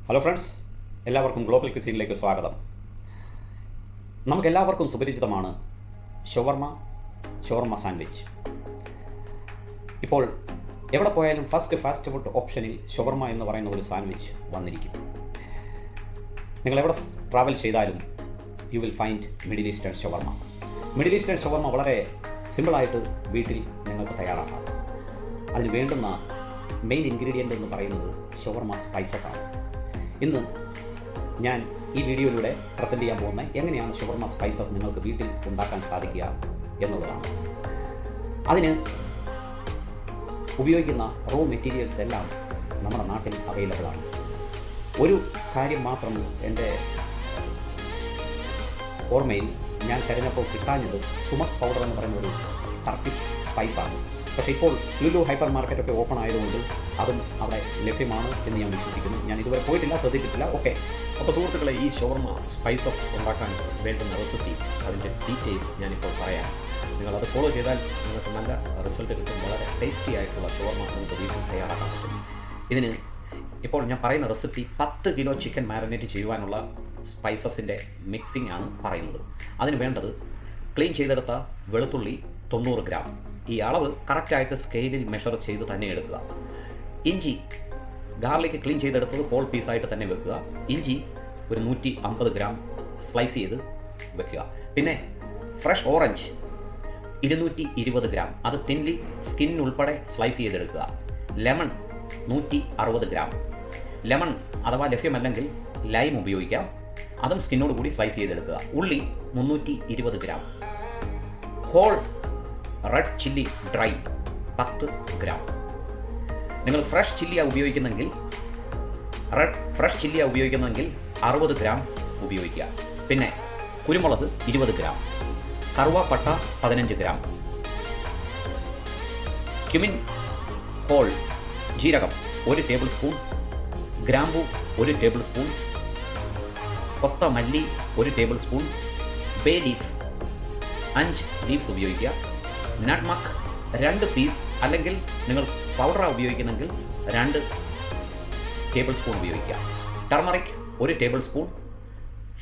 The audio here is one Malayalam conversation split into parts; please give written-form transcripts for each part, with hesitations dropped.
ഹലോ ഫ്രണ്ട്സ്, എല്ലാവർക്കും ഗ്ലോബൽ ക്വിസീനിലേക്ക് സ്വാഗതം. നമുക്കെല്ലാവർക്കും സുപരിചിതമാണ് ഷവർമ സാൻഡ്വിച്ച്. ഇപ്പോൾ എവിടെ പോയാലും ഫാസ്റ്റ് ഫുഡ് ഓപ്ഷനിൽ ഷവർമ എന്ന് പറയുന്ന ഒരു സാൻഡ്വിച്ച് വന്നിരിക്കും. നിങ്ങൾ എവിടെ ട്രാവൽ ചെയ്താലും you will find Middle Eastern shawarma. Middle Eastern shawarma വളരെ സിമ്പിളായിട്ട് വീട്ടിൽ നിങ്ങൾക്ക് തയ്യാറാക്കാം. അതിന് വേണ്ടുന്ന മെയിൻ ഇൻഗ്രീഡിയൻ്റ് എന്ന് പറയുന്നത് ഷവർമ സ്പൈസസ് ആണ്. ഇന്ന് ഞാൻ ഈ വീഡിയോയിലൂടെ പ്രസൻറ്റ് ചെയ്യാൻ പോകുന്നത് എങ്ങനെയാണ് ഷവർമ സ്പൈസസ് നിങ്ങൾക്ക് വീട്ടിൽ ഉണ്ടാക്കാൻ സാധിക്കുക എന്നുള്ളതാണ്. അതിന് ഉപയോഗിക്കുന്ന റോ മെറ്റീരിയൽസ് എല്ലാം നമ്മുടെ നാട്ടിൽ അവൈലബിൾ ആണ്. ഒരു കാര്യം മാത്രം എൻ്റെ ഓർമ്മയിൽ ഞാൻ തിരഞ്ഞപ്പോൾ കിട്ടാഞ്ഞത് സുമക് പൗഡർ എന്ന് പറയുന്ന ഒരു ടർക്കിഷ് സ്പൈസാണ്. പക്ഷേ ഇപ്പോൾ ലുലു ഹൈപ്പർ മാർക്കറ്റൊക്കെ ഓപ്പൺ ആയതുകൊണ്ട് അതും അവിടെ ലഭ്യമാണ് എന്ന് ഞാൻ വിശ്വസിക്കുന്നു. ഞാൻ ഇതുവരെ പോയിട്ടില്ല, ശ്രദ്ധിച്ചിട്ടില്ല. ഓക്കെ, അപ്പോൾ സുഹൃത്തുക്കളെ, ഈ ഷവർമ സ്പൈസസ് ഉണ്ടാക്കാൻ വേണ്ടുന്ന റെസിപ്പി, അതിൻ്റെ ഡീറ്റെയിൽ ഞാനിപ്പോൾ പറയാം. നിങ്ങളത് ഫോളോ ചെയ്താൽ നിങ്ങൾക്ക് നല്ല റിസൾട്ട് കിട്ടും. വളരെ ടേസ്റ്റി ആയിട്ടുള്ള ഷവർമ നമുക്ക് വീട്ടിൽ തയ്യാറാക്കാൻ പറ്റും. ഇതിന് ഇപ്പോൾ ഞാൻ പറയുന്ന റെസിപ്പി 10 കിലോ ചിക്കൻ മാരിനേറ്റ് ചെയ്യുവാനുള്ള സ്പൈസസിൻ്റെ മിക്സിംഗ് ആണ് പറയുന്നത്. അതിന് വേണ്ടത് ക്ലീൻ ചെയ്തെടുത്ത വെളുത്തുള്ളി 90 ഗ്രാം. ഈ അളവ് കറക്റ്റായിട്ട് സ്കെയിലിൽ മെഷർ ചെയ്ത് തന്നെ എടുക്കുക. ഇഞ്ചി, ഗാർലിക് ക്ലീൻ ചെയ്തെടുത്തത് ഹോൾ പീസായിട്ട് തന്നെ വെക്കുക. ഇഞ്ചി ഒരു 150 ഗ്രാം സ്ലൈസ് ചെയ്ത് വെക്കുക. പിന്നെ ഫ്രഷ് ഓറഞ്ച് 220 ഗ്രാം, അത് തിൻലി സ്കിൻ ഉൾപ്പെടെ സ്ലൈസ് ചെയ്തെടുക്കുക. Lemon 160 gram. ലെമൺ അഥവാ ലഭ്യമല്ലെങ്കിൽ ലൈം ഉപയോഗിക്കാം, അതും സ്കിന്നോട് കൂടി സ്ലൈസ് ചെയ്തെടുക്കുക. ഉള്ളി 320 gram. Whole red chilli dry 10 gram. നിങ്ങൾ ഫ്രഷ് ചില്ലിയാണ് ഉപയോഗിക്കുന്നെങ്കിൽ 60 ഗ്രാം ഉപയോഗിക്കുക. പിന്നെ കുരുമുളക് 20 ഗ്രാം. കറുവാപ്പട്ട 15 ഗ്രാം. ക്യുമിൻ ഹോൾ ജീരകം 1 ടേബിൾ സ്പൂൺ. ഗ്രാമ്പു 1 ടേബിൾ സ്പൂൺ. കൊത്തമല്ലി 1 tablespoon. Bay leaf 5 leaves ഉപയോഗിക്കുക. നട്ട്മക്ക് 2 പീസ്, അല്ലെങ്കിൽ നിങ്ങൾ പൗഡറാണ് ഉപയോഗിക്കുന്നെങ്കിൽ 2 ടേബിൾ സ്പൂൺ ഉപയോഗിക്കുക. Turmeric 1 tablespoon.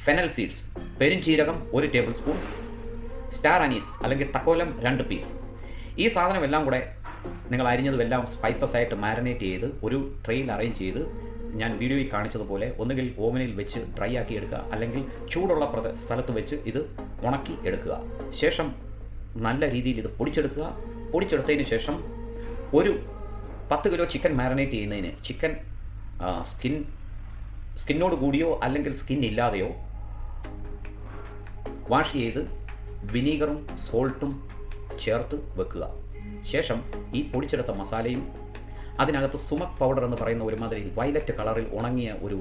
Fennel seeds പെരുംജീരകം 1 ടേബിൾ സ്പൂൺ. സ്റ്റാർ അനീസ് അല്ലെങ്കിൽ തക്കോലം 2 പീസ്. ഈ സാധനമെല്ലാം കൂടെ നിങ്ങൾ അരിഞ്ഞതുമെല്ലാം സ്പൈസസ് ആയിട്ട് മാരിനേറ്റ് ചെയ്ത് ഒരു ട്രെയിൽ അറേഞ്ച് ചെയ്ത് ഞാൻ വീഡിയോയിൽ കാണിച്ചതുപോലെ ഒന്നുകിൽ ഓവനിൽ വെച്ച് ഡ്രൈ ആക്കി എടുക്കുക, അല്ലെങ്കിൽ ചൂടുള്ള സ്ഥലത്ത് വെച്ച് ഇത് ഉണക്കി എടുക്കുക. ശേഷം നല്ല രീതിയിൽ ഇത് പൊടിച്ചെടുക്കുക. പൊടിച്ചെടുത്തതിന് ശേഷം ഒരു 10 കിലോ ചിക്കൻ മാരിനേറ്റ് ചെയ്യുന്നതിന് ചിക്കൻ സ്കിന്നോട് കൂടിയോ അല്ലെങ്കിൽ സ്കിൻ ഇല്ലാതെയോ വാഷ് ചെയ്ത് വിനീഗറും സോൾട്ടും ചേർത്ത് വെക്കുക. ശേഷം ഈ പൊടിച്ചെടുത്ത മസാലയും അതിനകത്ത് സുമക് പൗഡർ എന്ന് പറയുന്ന ഒരുമാതിരി വയലറ്റ് കളറിൽ ഉണങ്ങിയ ഒരു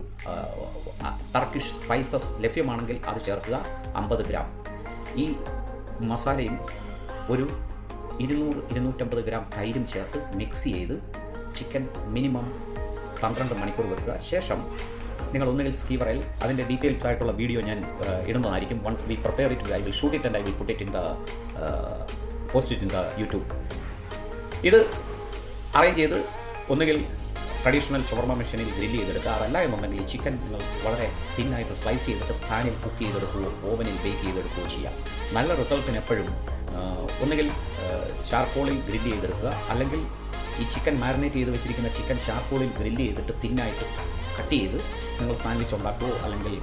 ടർക്കിഷ് സ്പൈസസ് ലഭ്യമാണെങ്കിൽ അത് ചേർക്കുക, 50 ഗ്രാം. ഈ മസാലയും ഒരു 200-250 ഗ്രാം തൈരും ചേർത്ത് മിക്സ് ചെയ്ത് ചിക്കൻ മിനിമം 12 മണിക്കൂർ വെക്കുക. ശേഷം നിങ്ങൾ ഒന്നുകിൽ സ്കീവറിൽ അതിൻ്റെ ഡീറ്റെയിൽസ് ആയിട്ടുള്ള വീഡിയോ ഞാൻ ഇടുന്നതായിരിക്കും. Once we prepare it I will shoot it and I will put it in the post it in the YouTube. ഇത് അറേഞ്ച് ചെയ്ത് ഒന്നുകിൽ ട്രഡീഷണൽ ഷവർമ മെഷീനിൽ ഗ്രില്ല് ചെയ്തെടുക്കുക. അതല്ല എന്നുണ്ടെങ്കിൽ ഈ ചിക്കൻ നിങ്ങൾ വളരെ തിന്നായിട്ട് സ്ലൈസ് ചെയ്തിട്ട് പാനിൽ കുക്ക് ചെയ്തെടുക്കുകയോ ഓവനിൽ ബേക്ക് ചെയ്തെടുക്കുകയോ ചെയ്യാം. നല്ല റിസൾട്ടിന് എപ്പോഴും ഒന്നുകിൽ ചാർക്കോളിൽ ഗ്രില്ല് ചെയ്തെടുക്കുക, അല്ലെങ്കിൽ ഈ ചിക്കൻ മാരിനേറ്റ് ചെയ്ത് വെച്ചിരിക്കുന്ന ചിക്കൻ ചാർക്കോളിൽ ഗ്രില്ല് ചെയ്തിട്ട് തിന്നായിട്ട് കട്ട് ചെയ്ത് നിങ്ങൾ സാൻഡ്വിച്ച് ഉണ്ടാക്കുകയോ അല്ലെങ്കിൽ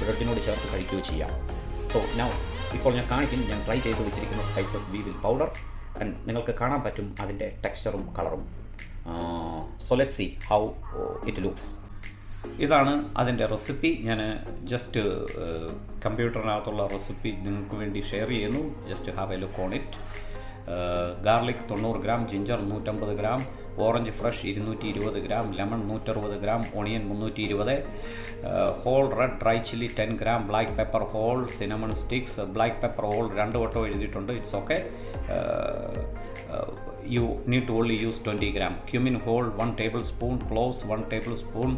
ബ്രെഡിനോട് ചേർത്ത് കഴിക്കുകയോ ചെയ്യാം. സോ ഇപ്പോൾ ഞാൻ കാണിക്കും, ഞാൻ ട്രൈ ചെയ്ത് വെച്ചിരിക്കുന്ന സ്പൈസസ് വി വിൽ പൗഡർ. നിങ്ങൾക്ക് കാണാൻ പറ്റും അതിൻ്റെ ടെക്സ്ചറും കളറും. So let's see how it looks. ഇതാണ് അതിൻ്റെ റെസിപ്പി. ഞാൻ ജസ്റ്റ് കമ്പ്യൂട്ടറിനകത്തുള്ള റെസിപ്പി നിങ്ങൾക്ക് വേണ്ടി ഷെയർ ചെയ്യുന്നു. Just have a look on it. Garlic 90 gram, ginger 150 gram, orange fresh 220 gram, lemon 160 gram, onion 320, whole red dry chilli 10 gram, black pepper whole, cinnamon sticks. Black pepper whole 2 വട്ടം എഴുതിയിട്ടുണ്ട്, it's okay. You need to only use 20 gram. Cumin whole 1 tablespoon. Cloves 1 tablespoon.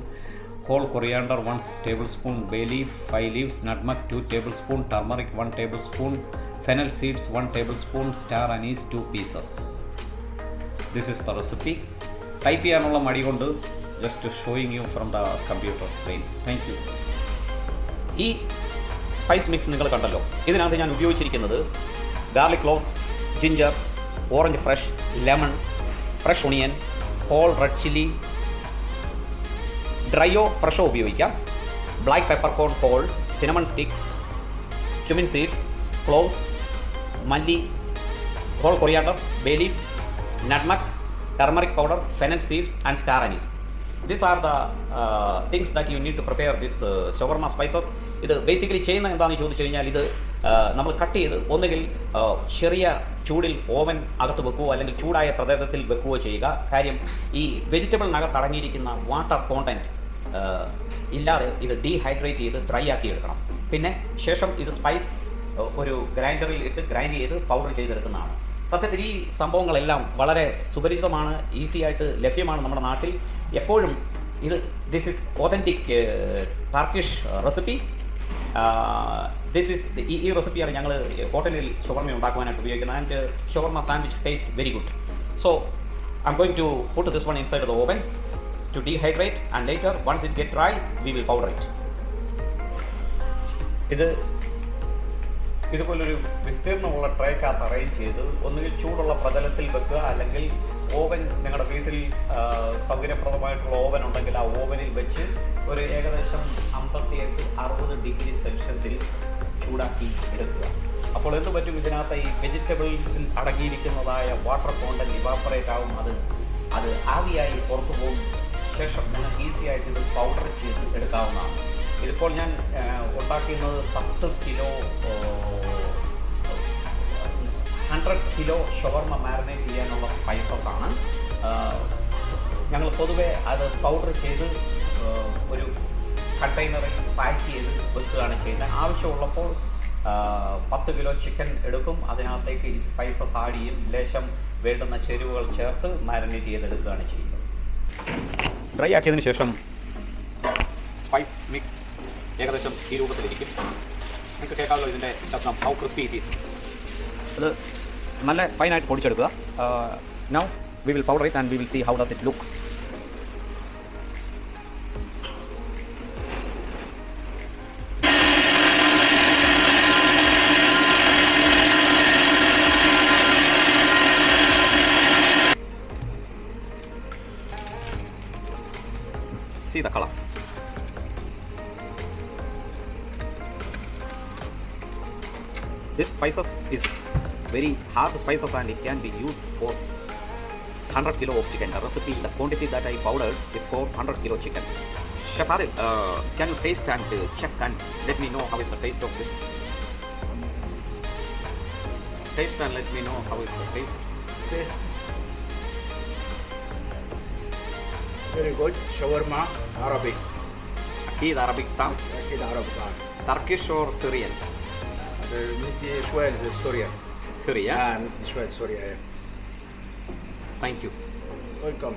Whole coriander 1 tablespoon. Bay leaf 5 leaves. Nutmeg 2 tablespoon. Turmeric 1 tablespoon. Fennel seeds 1 tablespoon. Star anise 2 pieces. This is the recipe. Type ചെയ്യാനുള്ള മടി കൊണ്ട് just showing you from the computer screen. Thank you. ഈ സ്പൈസ് മിക്സ് നിങ്ങൾ കണ്ടല്ലോ. ഇതിനകത്ത് ഞാൻ ഉപയോഗിച്ചിരിക്കുന്നത് garlic cloves, ginger, orange fresh, lemon, fresh onion, whole red chilli, ഡ്രൈയോ ഫ്രഷോ ഉപയോഗിക്കാം, black peppercorn whole, cinnamon stick, cumin seeds, cloves, മല്ലി, whole coriander, bay leaf, nutmeg, turmeric powder, fennel seeds and star anise. These are the things that you need to prepare this shawarma spices. ഇത് ബേസിക്കലി ചെയ്യുന്ന എന്താണെന്ന് ചോദിച്ചു കഴിഞ്ഞാൽ ഇത് നമ്മൾ കട്ട് ചെയ്ത് ഒന്നുകിൽ ചെറിയ ചൂടിൽ ഓവൻ അകത്ത് വെക്കുകയോ അല്ലെങ്കിൽ ചൂടായ പ്രതലത്തിൽ വെക്കുകയോ ചെയ്യുക. കാര്യം ഈ വെജിറ്റബിളിനകത്ത് അടങ്ങിയിരിക്കുന്ന വാട്ടർ കോണ്ടൻറ്റ് ഇല്ലാതെ ഇത് ഡീഹൈഡ്രേറ്റ് ചെയ്ത് ഡ്രൈ ആക്കി എടുക്കണം. പിന്നെ ശേഷം ഇത് സ്പൈസ് ഒരു ഗ്രൈൻഡറിൽ ഇട്ട് ഗ്രൈൻഡ് ചെയ്ത് പൗഡർ ചെയ്തെടുക്കുന്നതാണ്. സത്യത്തിൽ ഈ സംഭവങ്ങളെല്ലാം വളരെ സുപരിചിതമാണ്, ഈസി ആയിട്ട് ലഭ്യമാണ് നമ്മുടെ നാട്ടിൽ എപ്പോഴും. ഇത് this is authentic Turkish recipe. This is ഈ റെസിപ്പിയാണ് ഞങ്ങൾ ഹോട്ടലിൽ ഷവർമ ഉണ്ടാക്കുവാനായിട്ട് ഉപയോഗിക്കുന്നത്. And shawarma sandwich taste very good. So I am going to put this one inside the oven to dehydrate and later once it get dry we will powder it. ഇതുപോലൊരു വിസ്തീർണമുള്ള ട്രേക്കകത്ത് അറേഞ്ച് ചെയ്ത് ഒന്നുകിൽ ചൂടുള്ള പ്രതലത്തിൽ വെക്കുക, അല്ലെങ്കിൽ ഓവൻ നിങ്ങളുടെ വീട്ടിൽ സൗകര്യപ്രദമായിട്ടുള്ള ഓവൻ ഉണ്ടെങ്കിൽ ആ ഓവനിൽ വെച്ച് ഒരു ഏകദേശം 58-60 ഡിഗ്രി സെൽഷ്യസിൽ ചൂടാക്കി എടുക്കുക. അപ്പോൾ എന്ത് പറ്റും, ഇതിനകത്ത് ഈ വെജിറ്റബിൾസിൽ അടങ്ങിയിരിക്കുന്നതായ വാട്ടർ കോണ്ടന്റ് ഇവാപ്പറേറ്റ് ആവും, അത് ആവിയായി പുറത്തു പോകും. ശേഷം നിങ്ങൾക്ക് ഈസി ആയിട്ട് ഇത് പൗഡർ ചെയ്ത് എടുക്കാവുന്നതാണ്. ഇതിപ്പോൾ ഞാൻ ഉണ്ടാക്കുന്നത് 100 കിലോ ഷവർമ മാരിനേറ്റ് ചെയ്യാനുള്ള സ്പൈസസ് ആണ്. ഞങ്ങൾ പൊതുവെ അത് പൗഡർ ചെയ്ത് ഒരു കണ്ടെയ്നറിൽ പാക്ക് ചെയ്ത് വെക്കുകയാണ് ചെയ്യുന്നത്. ആവശ്യമുള്ളപ്പോൾ 10 കിലോ ചിക്കൻ എടുക്കും, അതിനകത്തേക്ക് ഈ സ്പൈസസ് ആഡ് ചെയ്യും, ലേശം വേണ്ടുന്ന ചേരുവകൾ ചേർത്ത് മാരിനേറ്റ് ചെയ്തെടുക്കുകയാണ് ചെയ്യുന്നത്. ഡ്രൈ ആക്കിയതിന് ശേഷം സ്പൈസ് മിക്സ് ഏകദേശം ഈ രൂപത്തിലിരിക്കും. നിങ്ങൾക്ക് കേൾക്കാമല്ലോ ഇതിൻ്റെ ശബ്ദം, ഹൗ ക്രിസ്പി ഇറ്റ് ഈസ്. അത് നല്ല ഫൈനായിട്ട് പൊടിച്ചെടുക്കുക. Now we will powder it and we will see how does it look. See the color. This spices is very hard spices and it can be used for 100 kilo of chicken. The recipe, the quantity that I powdered is for 100 kilo chicken. Chef Adil, can you taste and check and let me know how is the taste of this? Taste and let me know how is the taste. Taste very good. Shawarma, Arabic. أكيد Arabic طعم. أكيد Arabic. Turkish or Syrian? ندي شوية لسوريا. Syria. ندي شوية لسوريا. Thank you. Welcome.